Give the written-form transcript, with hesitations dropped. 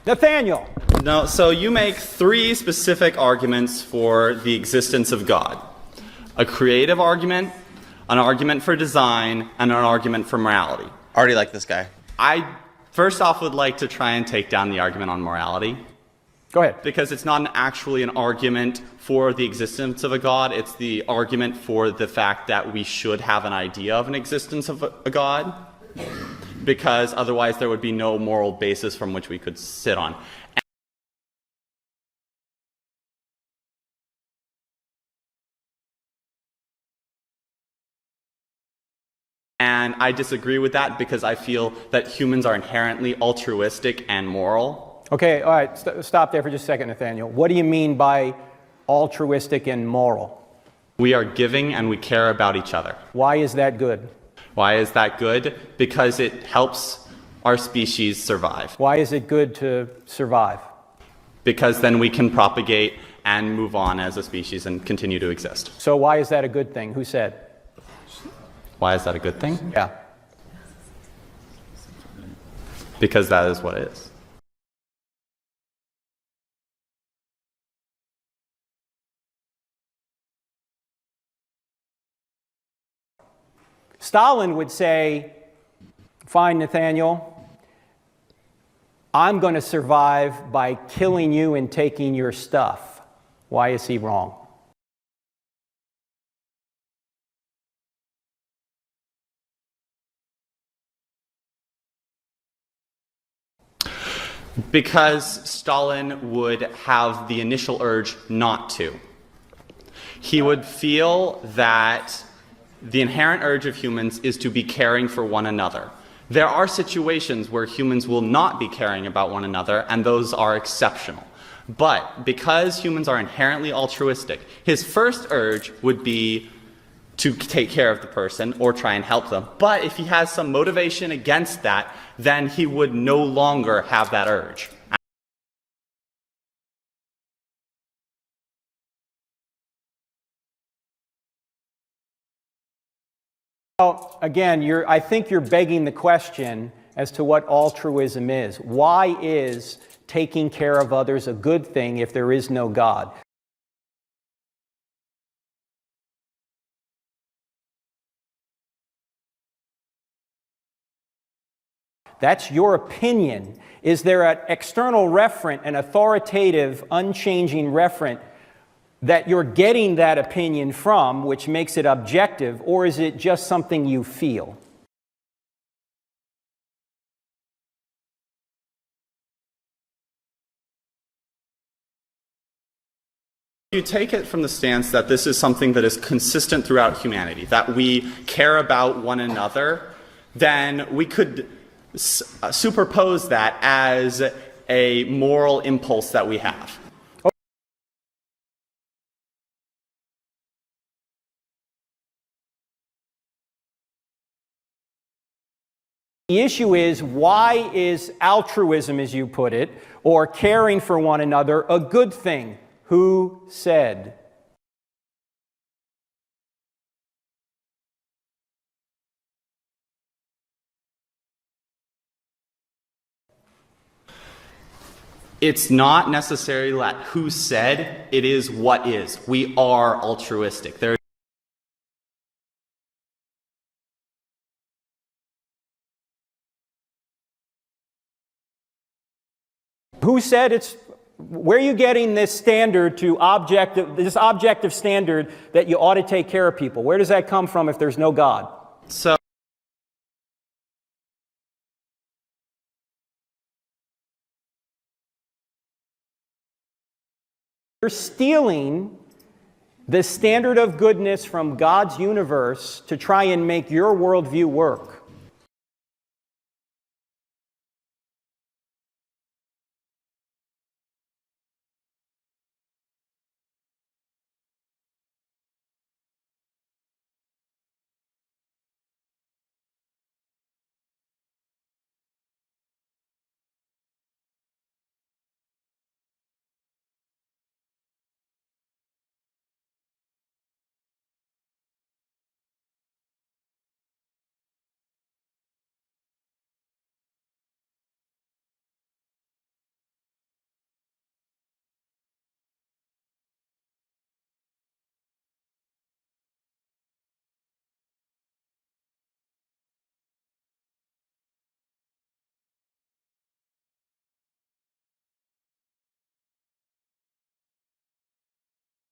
Nathaniel. No, so you make three specific arguments for the existence of God. A creative argument, an argument for design, and an argument for morality. Already like this guy. I first off would like to try and take down the argument on morality. Go ahead. Because it's not actually an argument for the existence of a God, it's the argument for the fact that we should have an idea of an existence of a God. Because otherwise there would be no moral basis from which we could sit on. And I disagree with that because I feel that humans are inherently altruistic and moral. Okay, all right, stop there for just a second, Nathaniel. What do you mean by altruistic and moral? We are giving and we care about each other. Why is that good? Why is that good? Because it helps our species survive. Why is it good to survive? Because then we can propagate and move on as a species and continue to exist. So why is that a good thing? Who said? Why is that a good thing? Yeah. Because that is what it is. Stalin would say, fine, Nathaniel, I'm going to survive by killing you and taking your stuff. Why is he wrong? Because Stalin would have the initial urge not to. He would feel that the inherent urge of humans is to be caring for one another. There are situations where humans will not be caring about one another, and those are exceptional. But because humans are inherently altruistic, his first urge would be to take care of the person or try and help them. But if he has some motivation against that, then he would no longer have that urge. Well, again, I think you're begging the question as to what altruism is. Why is taking care of others a good thing if there is no God? That's your opinion. Is there an external referent, an authoritative, unchanging referent that you're getting that opinion from, which makes it objective, or is it just something you feel? You take it from the stance that this is something that is consistent throughout humanity, that we care about one another, then we could superpose that as a moral impulse that we have. The issue is, why is altruism, as you put it, or caring for one another, a good thing? Who said? It's not necessarily that who said, it is what is. We are altruistic. Who said it's... Where are you getting this standard this objective standard that you ought to take care of people? Where does that come from if there's no God? So you're stealing the standard of goodness from God's universe to try and make your worldview work.